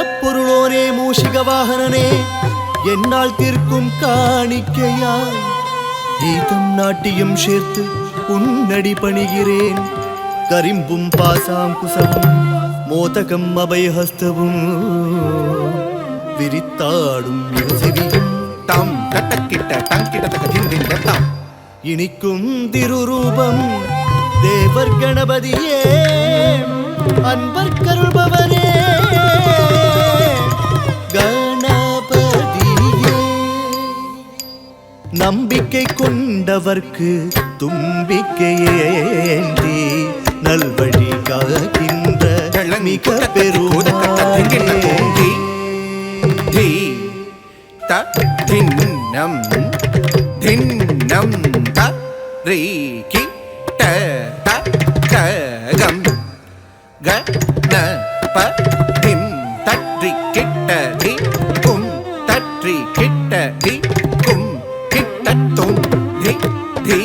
மூலப்பொருளோனே மூஷிக வாகனனே என்னால் தீர்க்கும் காணிக்கையாய் கீதம் நாட்டியம் சேர்த்து உன்னடி பணிகிறேன். கரிம்பும் பாசாம் குசவும் மோதகம் அபயஹஸ்தவும் விரித்தாடும் செவியும் தாம் தட்டக்கிட்ட தங்கிட்ட திந்திந்தம் இனிக்கும் திருரூபம் தேவர் கணபதியே அன்பர் கருள்பவரே கணபதியே. நம்பிக்கை கொண்டவர்க்கு தும்பிக்கையேந்தி நல்வழி காக்கின்ற மிக பெருமாளே. தின்னம் தின்னம் த ரீ கி ட த க கம் க ந ப திம் தட்ரி கிட்ட தி கும் தட்ரி கிட்ட தி கும் கிட்ட தும் தி தி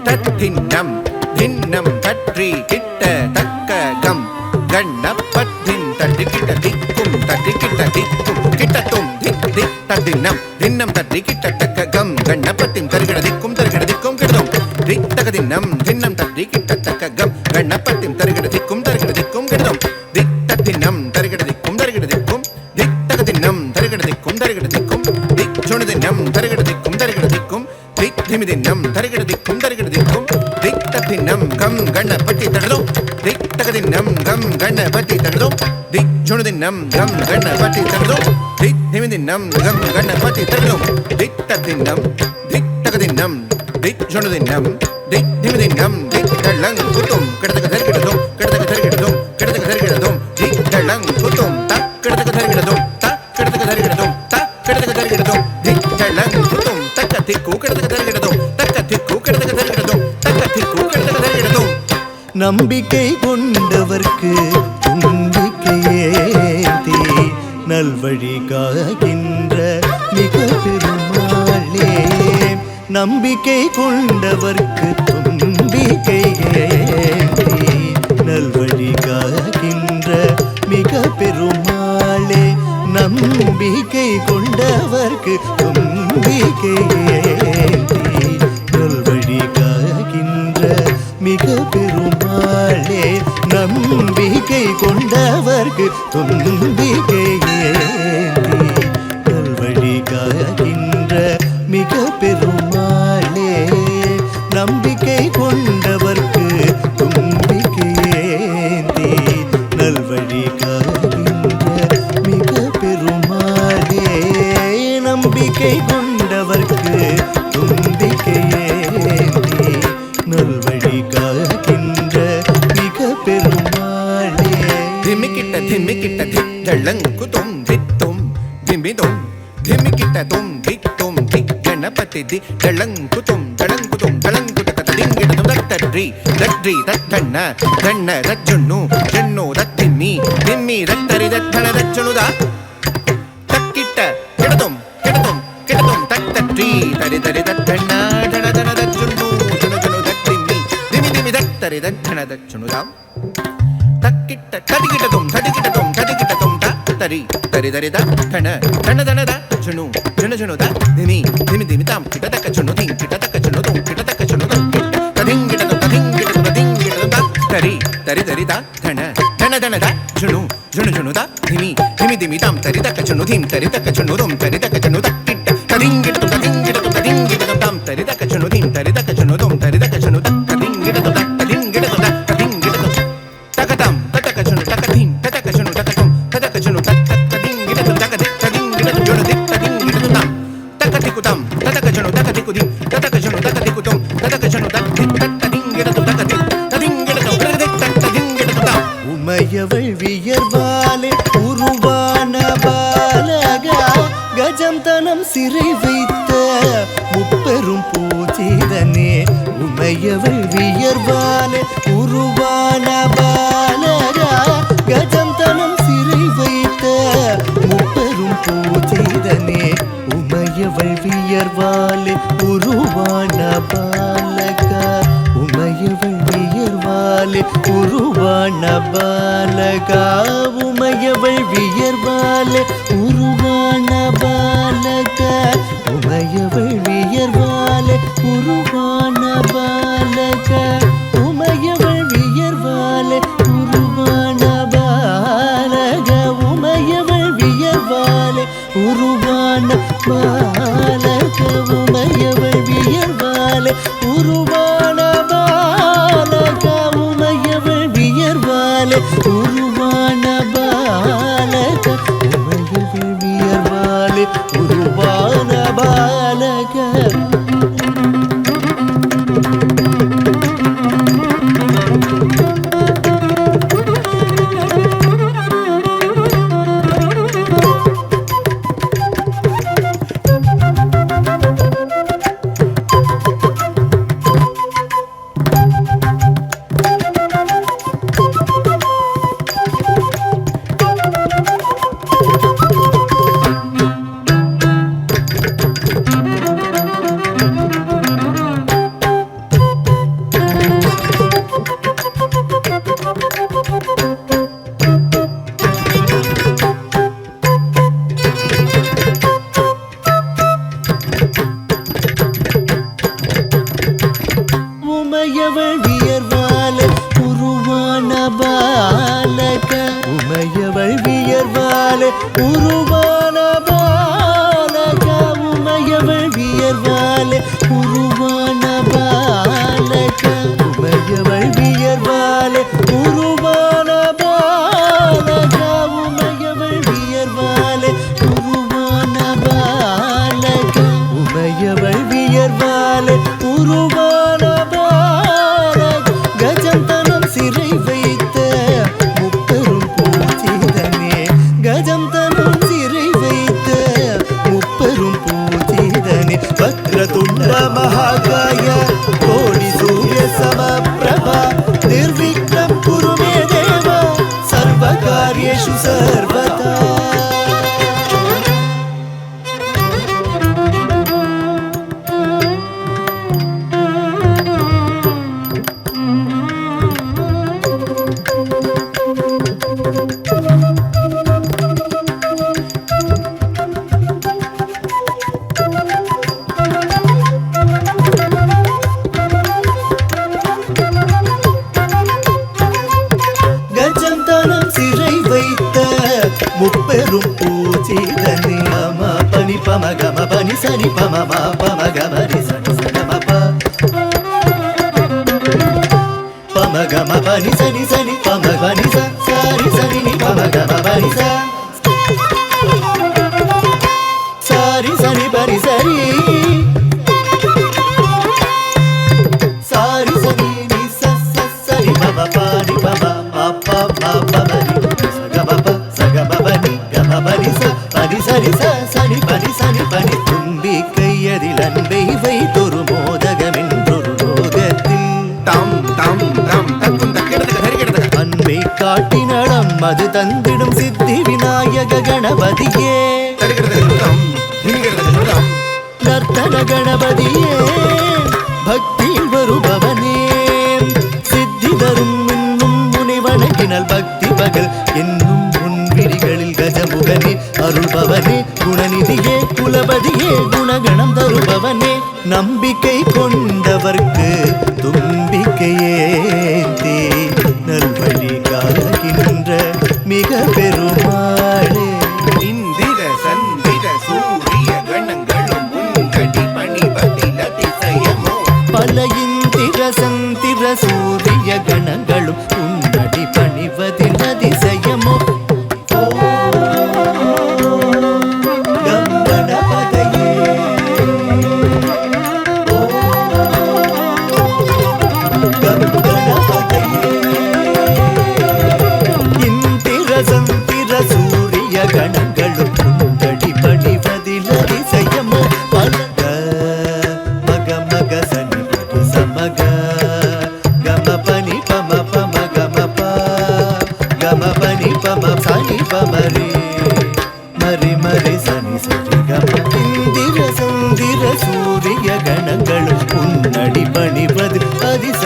தத்தின்னம் தின்னம் தட்ரி கிட்ட தக்க கம் கண்ணப்பத்தின் தட்ரி கிட்ட திக்கும் தட்ரி கிட்ட திக்கும் கிட்ட தும் தி தி தத்தின்னம் தின்னம் தட்ரி கிட்ட தக்க கம் கண்ணப்பத்தின் தருகிட திக்கும் கிடதும் தி தகதின்னம் தின்னம் தட்ரி கிட்ட தக்க கம் கண்ணப்பத்தின் தருகிட திக்கும் கிடதும் தி தத்தின்னம் தருகிட திக்கும் தி தகதின்னம் தருகிட திக்கும் தி சொணுதின்னம் தருகிட திக்கும் தி திமிதின்னம் தருகிட திக்கும் தி தத்தின்னம் கம் கண்ணப்பத்தி தடுதும் தி தகதின்னம் கம் கண்ணப்பத்தி தடுதும் தி சொணுதின்னம் கம் கண்ணப்பத்தி தடுதும் தி திமிதின்னம் கம் கண்ணப்பத்தி தடுதும் தி தத்தின்னம் தி தகதின்னம் தி சொணுதின்னம் தி திமிதின்னம் தி தள்ளங் குத்தும் கிடதக தருகிடதும் தி தள்ளங் குத்தும் த கிடதக தருகிடதும் தி தள்ளங் குத்தும் தக்க திக்கு கிடதக தருகிடதும் நம்பிக்கை கொண்டவர்க்கு தும்பிக்கையேந்தி நல்வழி காக்கின்ற மிக பெருமாளே. நம்பிக்கை கொண்டவர்க்கு தும்பிக்கையேந்தி நல்வழி காக்கின்ற மிக பெருமாளே. நம்பிக்கை கொண்டவர்க்கு தும்பிக்கையேந்தி நல்வழி காக்கின்ற மிக பெருமாளே. நம்பிக்கை கொண்டவர்க்கு தும்பிக்கையேந்தி நல்வழி காக்கின்ற மிக பெருமாளே. நம்பிக்கை கொண்டவர்க்கு தும்பிக்கையேந்தி நல்வழி காக்கின்ற மிக பெருமாளே. நம்பிக்கை கொண்டவர்க்கு தும்பிக்கையேந்தி நல்வழி காக்கின்ற மிக பெருமாளே. திமிக்கிட்ட தித்தளங்குதும் தித்தும் திமிதும் திமிக்கிட்ட தும் தித்தும் திக்கணபதி தித்தளங்குதும் தளங்குதம் தட்டரி தட்ரி தட்டண்ண தண்ண தச்சுண்ணு செண்ணு தத்திம்மி திம்மி தத்தரி தத்தன தச்சுணுதா தக்கிட்ட கிடதும் தட்டரி தரி தட்டண்ண தன தச்சுண்ணு ஜுணு தத்திம்மி திமி தத்தரி தத்தன தச்சுணுதாம் தக்கிட்ட தடிக்கிட்டதும் தரி தரி தன சுணு த திமி தாம் கிட்ட தக்க சுணு திங் கிட்ட தக்க சுணு தும் கிட்ட தக்க சுணு தும் கிட்ட ததிங்கிட்டதும் தரி தா தன சுணு த திமி தாம் தரி தக்க சுணு திம் தரி தக்க சுணு தும் தரி தக்க சுணு தக்கிட்ட ததிங்கிட்டதும் தாம் தரி தக்க சுணு திம் தரி தக்க சுணு தும் தரி தக்க சுணு ததிங்கிட்டதும் தகதம் தக்க சுணு தக்க திம் தக்க சுணு தக்க தும் தக்க சுணு ததிங்கிட்டதும் ததிங்கிட்டதும் ஜுணு ததிங்கிட்டதும் தாம் தக்கதிகுதம் தக்க சுணு தக்கதிகுதிம் தக்க சுணு தக்கதிகுதும் தக்க சுணு ததிங்கிட்டதும் ததிங்கிட்டதும் தாம் உமையவள் வியர்வாலே உருவான பாலகா கஜம் தனம் சிறை வைத்த முப்பெரும் பூஜிதனே. உமையவள் வியர்வாலே உருவான பாலகா கஜம் தனம் சிறை வைத்த முப்பெரும் பூஜிதனே. உமையவள் வியர்வாலே உருவான பாலகா உமையவள் வியர்வாலே உருவான உருவான பாலகா உமையவள் வியர்வாலே உருவான பாலகா உமையவள் வியர்வாலே உருவான பாலகா உமையவள் வியர்வாலே உருவான பாலகா உமையவள் வியர்வாலே உருவான பாலகா உமையவள் வியர்வாலே உருவான பாலகா உமையவள் வியர்வாலே உருவான பாலகா உமையவள் வியர்வாலே உருவான பாலகா உமையவள் வியர்வாலே உருவான பாலகா உமையவள் வியர்வாலே உருவான பாலகா உமையவள் வியர்வாலே உருவான பாலகா உமையவள் வியர்வாலே உருவான பாலகா உமையவள் வியர்வாலே உருவான பாலகா உமையவள் வியர்வாலே உருவான கஜம் தனம் சிறை வைத்த முப்பெரும் பூஜிதனே கஜம் தனம் சிறை வைத்த முப்பெரும் பூஜிதனே வக்ரதுண்ட மகாகாய கோடி சூரிய சமப்ரபா நிர்விக்ரம் குரு மே தேவ சர்வகார்யேஷு சர்வதா முப்பெரும் பூஜிதனே மம பனி பம கம பனி சனி பம மா பம கம ரி சனி சனம ப பம கம பனி சனி சனி பம பனி ச சரி சரி நி பம கம பனி ச சரி சரி பரி சரி சரி சரி நி ச ச சரி பம பனி பம மா ப மா பம ரி ச கம ப பனி கம பனி ச பனி சரி ச சனி பனி சனி பனி தும்பி கையதில் அன்பை வைத்தொரு மோதகமென்றொரு லோகத்தில் டம் டம் டம் தக்கும் தக்கிடதுக்கு சரிக்கிடதுக்கு அன்பை காட்டினடம் அது தந்திடும் சித்தி விநாயக கணபதியே சரிக்கிடதுக்கு டம் இங்கிறதுக்கு டம் நர்த்தன கணபதியே பக்தியில் வருபவனே சித்தி தரும் இன்னும் முனிவணங்கினல் பக்தி பகல் என்னும் விழிகளில் கஜமுகனே அருள்பவனே குணநிதியே குலபதியே குணகணம் தருபவனே நம்பிக்கை கொண்டவர்க்கு தும்பிக்கையேந்தி நல்வழி காக்கின்ற மிக பெருமாளே இந்திர சந்திர சூரிய கணங்களும் உங்கடி பணிவதில் அதிசயமோ பல இந்திர சந்திர சூரிய கணங்களும் உன்னடி பணிவதில் அதிசயமோ கணங்களும் உண்டடி பணிவதில் அதிசயமோ பலக மக மக சனி படி சமக கம பனி பம பம கம ப கம பனி பம சனி பமரி மரி மரி சனி சரி கம இந்திர சந்திர சூரிய கணங்களும் உன்னடி பணிவதில் அதிசயம்